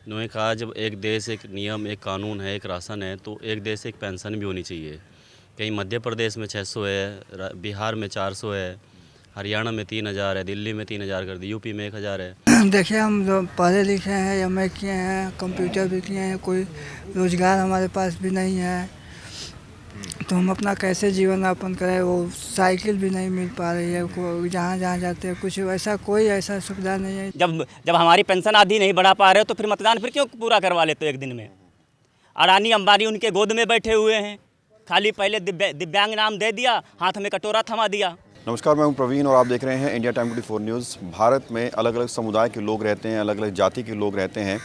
उन्होंने कहा जब एक देश एक नियम एक कानून है एक राशन है तो एक देश एक पेंशन भी होनी चाहिए। कहीं मध्य प्रदेश में 600 है, बिहार में 400 है, हरियाणा में 3000 है, दिल्ली में 3000 कर दी, यूपी में 1000 है। देखिए हम जो पढ़े लिखे हैं या मैं किए हैं, कंप्यूटर भी किए हैं, कोई रोज़गार हमारे पास भी नहीं है, तो हम अपना कैसे जीवन यापन करें। वो साइकिल भी नहीं मिल पा रही है, जहाँ जहाँ जाते हैं कुछ वैसा कोई ऐसा सुविधा नहीं है। जब हमारी पेंशन आदि नहीं बढ़ा पा रहे हो तो फिर मतदान फिर क्यों पूरा करवा लेते हो एक दिन में। अडानी अंबानी उनके गोद में बैठे हुए हैं, खाली पहले दिव्यांग नाम दे दिया, हाथ में कटोरा थमा दिया। नमस्कार, मैं हूं प्रवीण और आप देख रहे हैं इंडिया टाइम 24 न्यूज़। भारत में अलग अलग समुदाय के लोग रहते हैं, अलग अलग जाति के लोग रहते हैं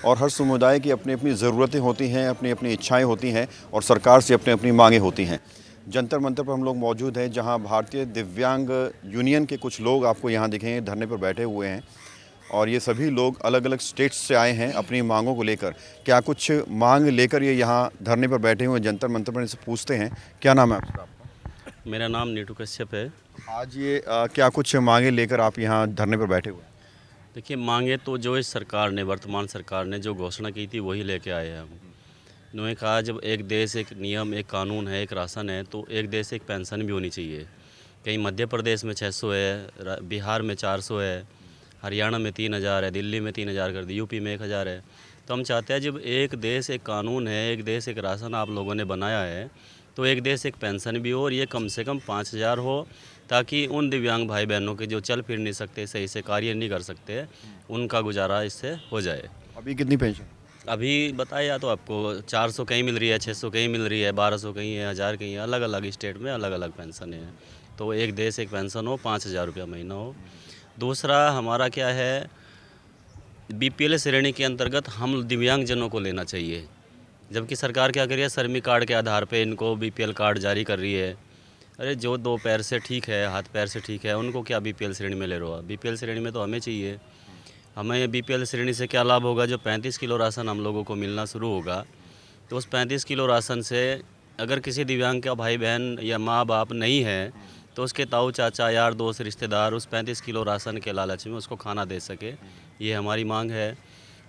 और हर समुदाय की अपनी अपनी ज़रूरतें होती हैं, अपनी अपनी इच्छाएं होती हैं और सरकार से अपनी अपनी मांगें होती हैं। जंतर मंतर पर हम लोग मौजूद हैं, जहां भारतीय दिव्यांग यूनियन के कुछ लोग आपको यहां दिखेंगे, धरने पर बैठे हुए हैं और ये सभी लोग अलग अलग स्टेट्स से आए हैं अपनी मांगों को लेकर। क्या कुछ मांग लेकर ये यहाँ धरने पर बैठे हुए जंतर मंतर पर, इनसे पूछते हैं। क्या नाम है आपका? मेरा नाम नीटू कश्यप है। आज ये क्या कुछ मांगे लेकर आप यहाँ धरने पर बैठे हुए हैं? देखिए, मांगे तो जो इस सरकार ने, वर्तमान सरकार ने जो घोषणा की थी वही लेके आए हैं हम। उन्होंने कहा जब एक देश एक नियम एक कानून है एक राशन है तो एक देश एक पेंशन भी होनी चाहिए। कहीं मध्य प्रदेश में 600 है, बिहार में 400 है, हरियाणा में 3000 है, दिल्ली में 3000 कर दी, यूपी में 1000 है। तो हम चाहते हैं जब एक देश एक कानून है, एक देश एक राशन आप लोगों ने बनाया है तो एक देश एक पेंशन भी हो और ये कम से कम 5000 हो, ताकि उन दिव्यांग भाई बहनों के जो चल फिर नहीं सकते, सही से कार्य नहीं कर सकते, उनका गुजारा इससे हो जाए। अभी कितनी पेंशन? अभी बताया तो आपको 400 कहीं मिल रही है, 600 कहीं मिल रही है, 1200 कहीं है, 1000 कहीं है। अलग अलग स्टेट में अलग अलग पेंशन है। तो एक देश एक पेंशन हो, 5000 रुपया महीना हो। दूसरा हमारा क्या है, बीपीएल श्रेणी के अंतर्गत हम दिव्यांगजनों को लेना चाहिए, जबकि सरकार क्या कर रही है, श्रमिक कार्ड के आधार पे इनको बीपीएल कार्ड जारी कर रही है। अरे जो 2 पैर से ठीक है, हाथ पैर से ठीक है, उनको क्या बीपीएल श्रेणी में ले रहे हो? बीपीएल श्रेणी में तो हमें चाहिए। हमें बीपीएल श्रेणी से क्या लाभ होगा? जो 35 किलो राशन हम लोगों को मिलना शुरू होगा तो उस 35 किलो राशन से अगर किसी दिव्यांग का भाई बहन या माँ बाप नहीं है तो उसके ताऊ चाचा यार दोस्त रिश्तेदार उस 35 किलो राशन के लालच में उसको खाना दे सके, ये हमारी मांग है।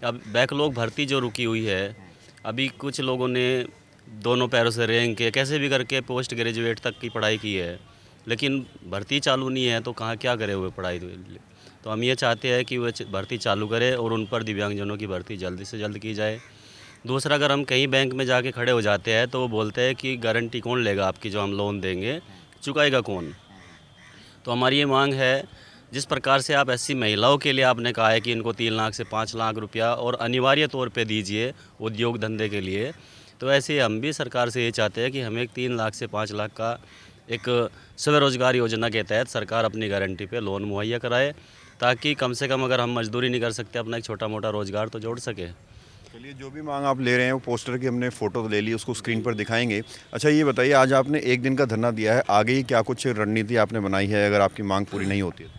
अब बैकलॉग भर्ती जो रुकी हुई है, अभी कुछ लोगों ने दोनों पैरों से रेंग के कैसे भी करके पोस्ट ग्रेजुएट तक की पढ़ाई की है, लेकिन भर्ती चालू नहीं है तो कहाँ क्या करे हुए पढ़ाई। तो हम ये चाहते हैं कि वह भर्ती चालू करे और उन पर दिव्यांगजनों की भर्ती जल्दी से जल्द की जाए। दूसरा, अगर हम कहीं बैंक में जाके खड़े हो जाते हैं तो वो बोलते हैं कि गारंटी कौन लेगा आपकी, जो हम लोन देंगे चुकाएगा कौन? तो हमारी ये मांग है, जिस प्रकार से आप ऐसी महिलाओं के लिए आपने कहा है कि इनको 3 लाख से 5 लाख रुपया और अनिवार्य तौर पे दीजिए उद्योग धंधे के लिए, तो ऐसे हम भी सरकार से ये चाहते हैं कि हमें 3 लाख से 5 लाख का एक स्वरोजगार योजना के तहत सरकार अपनी गारंटी पे लोन मुहैया कराए, ताकि कम से कम अगर हम मजदूरी नहीं कर सकते अपना एक छोटा मोटा रोज़गार तो जोड़ सके। चलिए, जो भी मांग आप ले रहे हैं वो पोस्टर की हमने फ़ोटो ले ली, उसको स्क्रीन पर दिखाएंगे। अच्छा, ये बताइए, आज आपने एक दिन का धरना दिया है, आगे ही क्या कुछ रणनीति आपने बनाई है अगर आपकी मांग पूरी नहीं होती है?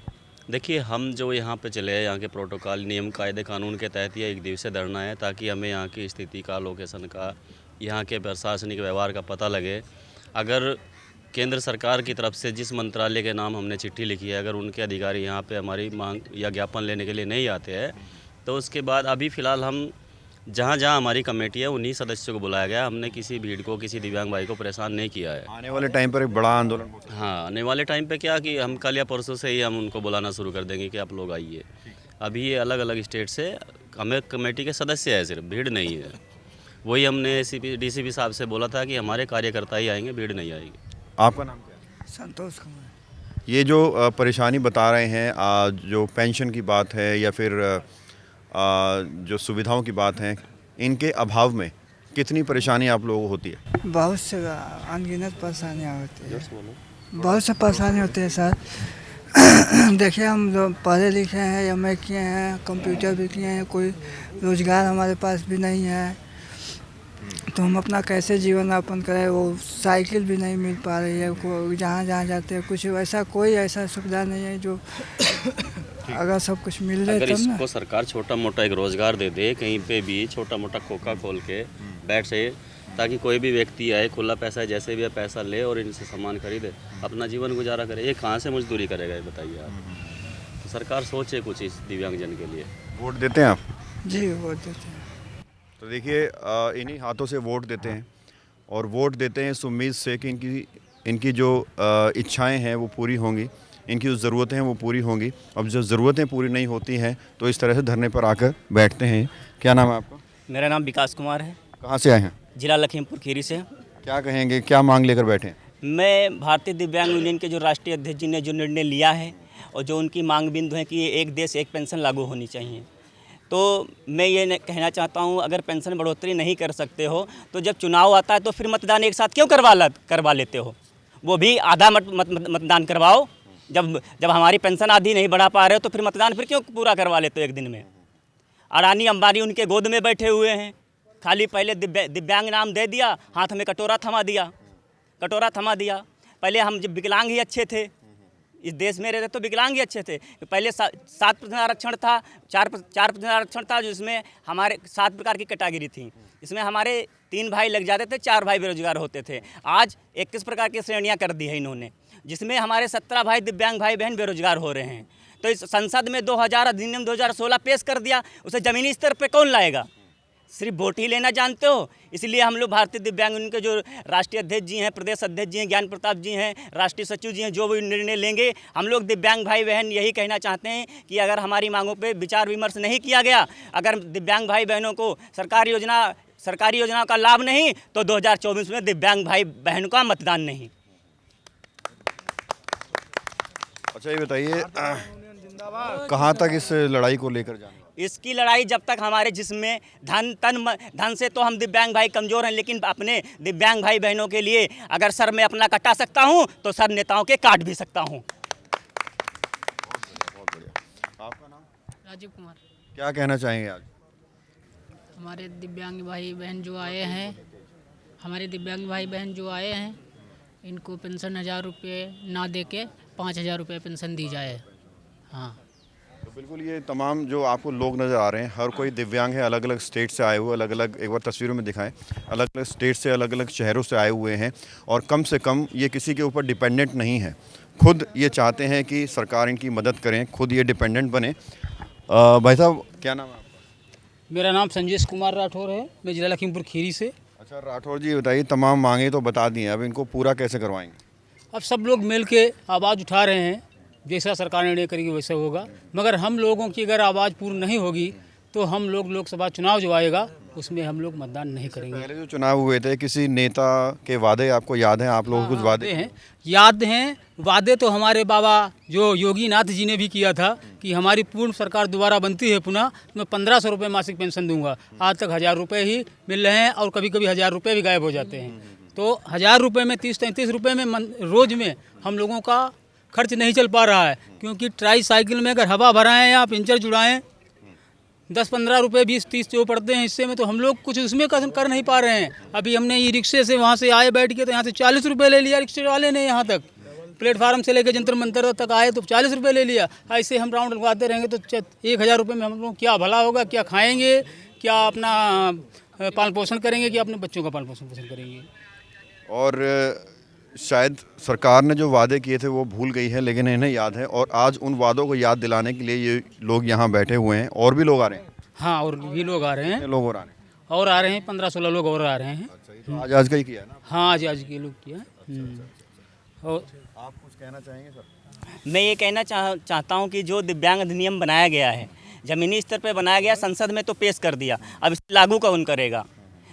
देखिए, हम जो यहाँ पे चले हैं, यहाँ के प्रोटोकॉल नियम कायदे कानून के तहत ये एक दिवसीय धरना है, ताकि हमें यहाँ की स्थिति का, लोकेशन का, यहाँ के प्रशासनिक व्यवहार का पता लगे। अगर केंद्र सरकार की तरफ से जिस मंत्रालय के नाम हमने चिट्ठी लिखी है, अगर उनके अधिकारी यहाँ पे हमारी मांग या ज्ञापन लेने के लिए नहीं आते हैं तो उसके बाद अभी फ़िलहाल हम जहाँ जहाँ हमारी कमेटी है उन्हीं सदस्यों को बुलाया गया। हमने किसी भीड़ को, किसी दिव्यांग भाई को परेशान नहीं किया है। आने वाले टाइम पर एक बड़ा आंदोलन होगा। हाँ, आने वाले टाइम पे क्या कि हम कल या परसों से ही हम उनको बुलाना शुरू कर देंगे कि आप लोग आइए। अभी ये अलग अलग स्टेट से हमें कमेटी के सदस्य है, सिर्फ भीड़ नहीं है। वही हमने डीसीपी साहब से बोला था कि हमारे कार्यकर्ता ही आएंगे, भीड़ नहीं आएगी। आपका नाम क्या है? संतोष कुमार। ये जो परेशानी बता रहे हैं, जो पेंशन की बात है या फिर जो सुविधाओं की बात है, इनके अभाव में कितनी परेशानी आप लोगों को होती है? बहुत से अनगिनत परेशानियाँ होती है, बहुत से परेशानी होती है सर। देखिए हम जो पढ़े लिखे हैं या मैं किए हैं, कंप्यूटर भी किए हैं, कोई रोज़गार हमारे पास भी नहीं है, तो हम अपना कैसे जीवन यापन करें। वो साइकिल भी नहीं मिल पा रही है, जहाँ जहाँ जाते हैं कुछ वैसा कोई ऐसा सुविधा नहीं है जो अगर सब कुछ मिल जाए अगर तब ना। इसको सरकार छोटा मोटा एक रोज़गार दे दे, कहीं पे भी छोटा मोटा खोखा खोल के बैठे, ताकि कोई भी व्यक्ति आए, खुला पैसा है जैसे भी है पैसा ले और इनसे सामान खरीदे, अपना जीवन गुजारा करे। ये कहाँ से मजदूरी करेगा, ये बताइए आप। तो सरकार सोचे कुछ इस दिव्यांगजन के लिए। वोट देते हैं आप? जी वोट देते हैं। तो देखिए इन्हीं हाथों से वोट देते हैं और वोट देते हैं इस उम्मीद से कि इनकी जो इच्छाएं हैं वो पूरी होंगी, इनकी जो ज़रूरतें हैं वो पूरी होंगी। अब जो ज़रूरतें पूरी नहीं होती हैं तो इस तरह से धरने पर आकर बैठते हैं। क्या नाम है आपका? मेरा नाम विकास कुमार है, कहाँ से आए हैं? जिला लखीमपुर खीरी से। क्या कहेंगे, क्या मांग लेकर बैठे हैं? मैं भारतीय दिव्यांग यूनियन के जो राष्ट्रीय अध्यक्ष जी ने जो निर्णय लिया है और जो उनकी मांग बिंदु है कि एक देश एक पेंशन लागू होनी चाहिए, तो मैं ये कहना चाहता हूँ, अगर पेंशन बढ़ोतरी नहीं कर सकते हो तो जब चुनाव आता है तो फिर मतदान एक साथ क्यों करवा लेते हो? वो भी आधा मतदान करवाओ। जब हमारी पेंशन आधी नहीं बढ़ा पा रहे हो तो फिर मतदान फिर क्यों पूरा करवा लेते हो एक दिन में? अडानी अंबानी उनके गोद में बैठे हुए हैं, खाली पहले दिव्यांग नाम दे दिया, हाथ में कटोरा थमा दिया। पहले हम जब विकलांग ही अच्छे थे, इस देश में रहते तो विकलांग ही अच्छे थे। पहले 7% आरक्षण था, 4% आरक्षण था, जिसमें हमारे 7 प्रकार की कैटेगरी थी। इसमें हमारे 3 भाई लग जाते थे, 4 भाई बेरोजगार होते थे। आज 21 प्रकार की श्रेणियां कर दी है इन्होंने, जिसमें हमारे 17 भाई दिव्यांग भाई बहन बेरोजगार हो रहे हैं। तो इस संसद में 2000 अधिनियम 2016 पेश कर दिया, उसे ज़मीनी स्तर पर कौन लाएगा? सिर्फ वोट ही लेना जानते हो। इसलिए हम लोग भारतीय दिव्यांग यूनियन के जो राष्ट्रीय अध्यक्ष जी हैं, प्रदेश अध्यक्ष जी हैं, ज्ञान प्रताप जी हैं, राष्ट्रीय सचिव जी हैं, जो भी निर्णय लेंगे, हम लोग दिव्यांग भाई बहन यही कहना चाहते हैं कि अगर हमारी मांगों पे विचार विमर्श नहीं किया गया, अगर दिव्यांग भाई बहनों को सरकारी योजनाओं का लाभ नहीं, तो 2024 में दिव्यांग भाई बहन का मतदान नहीं। अच्छा ये बताइए कहाँ तक इस लड़ाई को लेकर जाना? इसकी लड़ाई जब तक हमारे जिसमें धन से तो हम दिव्यांग भाई कमज़ोर हैं, लेकिन अपने दिव्यांग भाई बहनों के लिए अगर सर मैं अपना कटा सकता हूं तो सर नेताओं के काट भी सकता हूं। बहुत बढ़िया। आपका नाम? राजीव कुमार। क्या कहना चाहेंगे आज? हमारे दिव्यांग भाई बहन जो आए हैं इनको पेंशन 1000 रुपये ना दे के 5000 रुपये पेंशन दी जाए। हाँ, तो बिल्कुल ये तमाम जो आपको लोग नज़र आ रहे हैं, हर कोई दिव्यांग है, अलग अलग स्टेट से आए हुए, अलग अलग, एक बार तस्वीरों में दिखाएं, अलग अलग स्टेट से, अलग अलग शहरों से आए हुए हैं और कम से कम ये किसी के ऊपर डिपेंडेंट नहीं है। खुद ये चाहते हैं कि सरकार इनकी मदद करें, खुद ये डिपेंडेंट बने। भाई साहब क्या नाम है आपका? मेरा नाम संजेश कुमार राठौर है, मैं जिला लखीमपुर खीरी से। अच्छा राठौर जी बताइए, तमाम मांगे तो बता दी हैं, अब इनको पूरा कैसे करवाएंगे? अब सब लोग मिल के आवाज़ उठा रहे हैं, जैसा सरकार निर्णय करेगी वैसा होगा, मगर हम लोगों की अगर आवाज़ पूर्ण नहीं होगी तो हम लोग लोकसभा चुनाव जो आएगा उसमें हम लोग मतदान नहीं करेंगे। पहले जो चुनाव हुए थे किसी नेता के वादे आपको याद हैं? आप लोगों को कुछ वादे हैं? याद हैं वादे तो हमारे बाबा जो योगी नाथ जी ने भी किया था कि हमारी पूर्ण सरकार दोबारा बनती है पुनः, मैं 1500 रुपये मासिक पेंशन दूंगा। आज तक 1000 रुपये ही मिल रहे हैं और कभी कभी 1000 रुपये भी गायब हो जाते हैं। तो 1000 रुपये में 30-33 रुपये में रोज़ में हम लोगों का खर्च नहीं चल पा रहा है, क्योंकि ट्राई साइकिल में अगर हवा भराएं या पिंचर जुड़ाएं 10-15 रुपये 20-30 जो पड़ते हैं हिस्से में, तो हम लोग कुछ उसमें कर नहीं पा रहे हैं। अभी हमने ये रिक्शे से वहाँ से आए बैठ के तो यहाँ से 40 रुपये ले लिया रिक्शे वाले ने, यहाँ तक प्लेटफार्म से लेकर जंतर मंतर तक आए तो 40 रुपये ले लिया। ऐसे हम राउंड लगाते रहेंगे तो 1000 रुपये में हम लोग क्या भला होगा? क्या खाएँगे, क्या अपना पालन पोषण करेंगे, क्या अपने बच्चों का पालन पोषण करेंगे? और शायद सरकार ने जो वादे किए थे वो भूल गई है, लेकिन इन्हें याद है और आज उन वादों को याद दिलाने के लिए ये लोग यहाँ बैठे हुए हैं। और भी लोग आ रहे हैं? हाँ, और भी लोग आ रहे हैं। लोग और आ रहे हैं 15-16 लोग और आ रहे हैं। अच्छा, ये तो आज का ही किया है ना? हाँ, आज के लोग किया। और आप कुछ कहना चाहेंगे सर? मैं ये कहना चाहता हूँ कि जो दिव्यांग अधिनियम बनाया गया है, ज़मीनी स्तर पर बनाया गया, संसद में तो पेश कर दिया, अब इसे लागू कौन करेगा?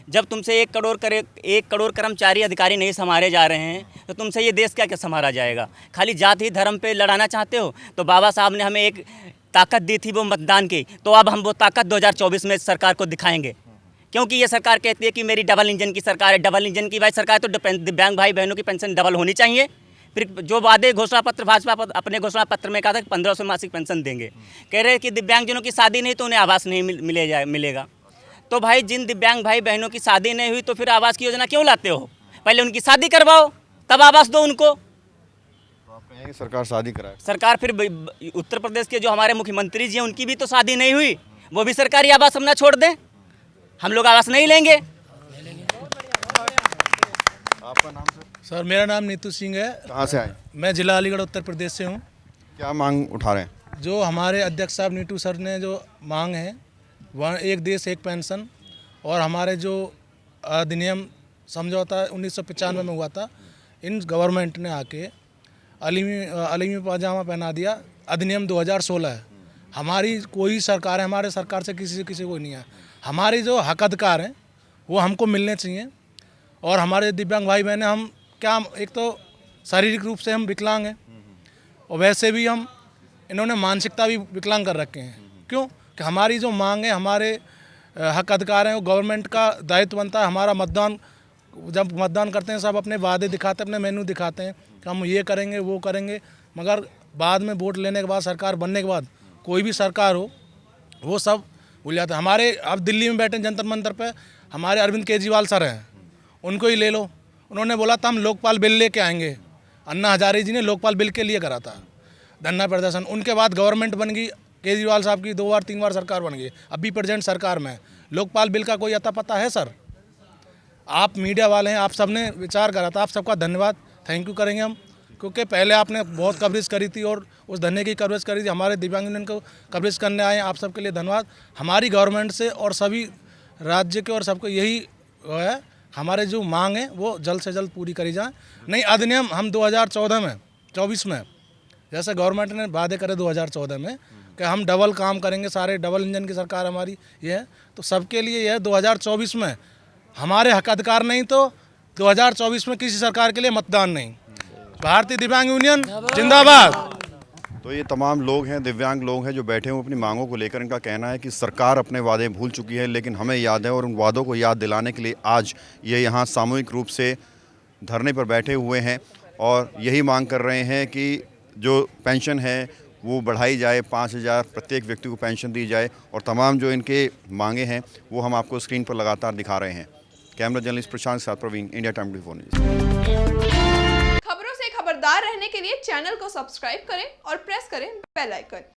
जब तुमसे 1 करोड़ कर्मचारी अधिकारी नहीं संभाले जा रहे हैं तो तुमसे ये देश क्या संभाला जाएगा? खाली जाति धर्म पे लड़ाना चाहते हो? तो बाबा साहब ने हमें एक ताकत दी थी वो मतदान की, तो अब हम वो ताकत 2024 में सरकार को दिखाएंगे, क्योंकि ये सरकार कहती है कि मेरी डबल इंजन की सरकार है। डबल इंजन की भाई सरकार तो दिव्यांग भाई बहनों की पेंशन डबल होनी चाहिए। फिर जो वादे घोषणा पत्र भाजपा अपने घोषणा पत्र में कहा था कि 1500 मासिक पेंशन देंगे, कह रहे हैं कि दिव्यांगजनों की शादी नहीं तो उन्हें आवास नहीं मिलेगा। तो भाई जिन दिव्यांग भाई बहनों की शादी नहीं हुई तो फिर आवास की योजना क्यों लाते हो? पहले उनकी शादी करवाओ तब आवास दो उनको। तो आप कहेंगे सरकार शादी कराए? सरकार फिर उत्तर प्रदेश के जो हमारे मुख्यमंत्री जी हैं उनकी भी तो शादी नहीं हुई, वो भी सरकारी आवास अपना छोड़ दें, हम लोग आवास नहीं लेंगे। आपका नाम सर? मेरा नाम नीतू सिंह है। कहाँ से आए? मैं जिला अलीगढ़ उत्तर प्रदेश से हूँ। क्या मांग उठा रहे हैं? जो हमारे अध्यक्ष साहब नीटू सर ने जो मांग है वह एक देश एक पेंशन और हमारे जो अधिनियम समझौता 1995 में हुआ था, इन गवर्नमेंट ने आके अलीमी पाजामा पहना दिया। अधिनियम 2016 है। हमारी कोई सरकार है, हमारे सरकार से किसी को नहीं है। हमारी जो हक अधिकार हैं वो हमको मिलने चाहिए। और हमारे दिव्यांग भाई बहन, हम क्या, एक तो शारीरिक रूप से हम विकलांग हैं और वैसे भी हम, इन्होंने मानसिकता भी विकलांग कर रखे हैं। क्यों? कि हमारी जो मांग है, हमारे हक अधिकार हैं, वो गवर्नमेंट का दायित्व बनता है। हमारा मतदान, जब मतदान करते हैं सब अपने वादे दिखाते हैं, अपने मेनू दिखाते हैं कि हम ये करेंगे वो करेंगे, मगर बाद में वोट लेने के बाद, सरकार बनने के बाद, कोई भी सरकार हो वो सब भूल जाते हैं। हमारे अब दिल्ली में बैठे जंतर मंतर पे हमारे अरविंद केजरीवाल सर हैं, उनको ही ले लो। उन्होंने बोला था हम लोकपाल बिल लेके आएंगे। अन्ना हजारे जी ने लोकपाल बिल के लिए करा था धरना प्रदर्शन। उनके बाद गवर्नमेंट बन गई, केजरीवाल साहब की 2 बार 3 बार सरकार बन गई, अभी प्रेजेंट सरकार में लोकपाल बिल का कोई अता पता है सर? आप मीडिया वाले हैं, आप सब ने विचार करा था, आप सबका धन्यवाद, थैंक यू करेंगे हम, क्योंकि पहले आपने बहुत कवरेज करी थी और उस धरने की कवरेज करी थी। हमारे दिव्यांग यूनियन को कवरेज करने आए हैं, आप सबके लिए धन्यवाद। हमारी गवर्नमेंट से और सभी राज्य के और सबको यही है, हमारे जो मांग है वो जल्द से जल्द पूरी करी जाए। नहीं, अधिनियम हम 2024 में जैसे गवर्नमेंट ने वादे करे 2014 में कि हम डबल काम करेंगे, सारे डबल इंजन की सरकार हमारी ये है, तो सबके लिए यह 2024 में हमारे हक अधिकार नहीं तो 2024 में किसी सरकार के लिए मतदान नहीं। भारतीय दिव्यांग यूनियन जिंदाबाद। तो ये तमाम लोग हैं, दिव्यांग लोग हैं जो बैठे हुए अपनी मांगों को लेकर। इनका कहना है कि सरकार अपने वादे भूल चुकी है, लेकिन हमें याद है और उन वादों को याद दिलाने के लिए आज ये यहाँ सामूहिक रूप से धरने पर बैठे हुए हैं और यही मांग कर रहे हैं कि जो पेंशन है वो बढ़ाई जाए, 5,000 प्रत्येक व्यक्ति को पेंशन दी जाए और तमाम जो इनके मांगे हैं वो हम आपको स्क्रीन पर लगातार दिखा रहे हैं। कैमरा जर्नलिस्ट प्रशांत साथ प्रवीण, इंडिया टाइम 24 न्यूज़। खबरों से खबरदार रहने के लिए चैनल को सब्सक्राइब करें और प्रेस करें बेल आइकन।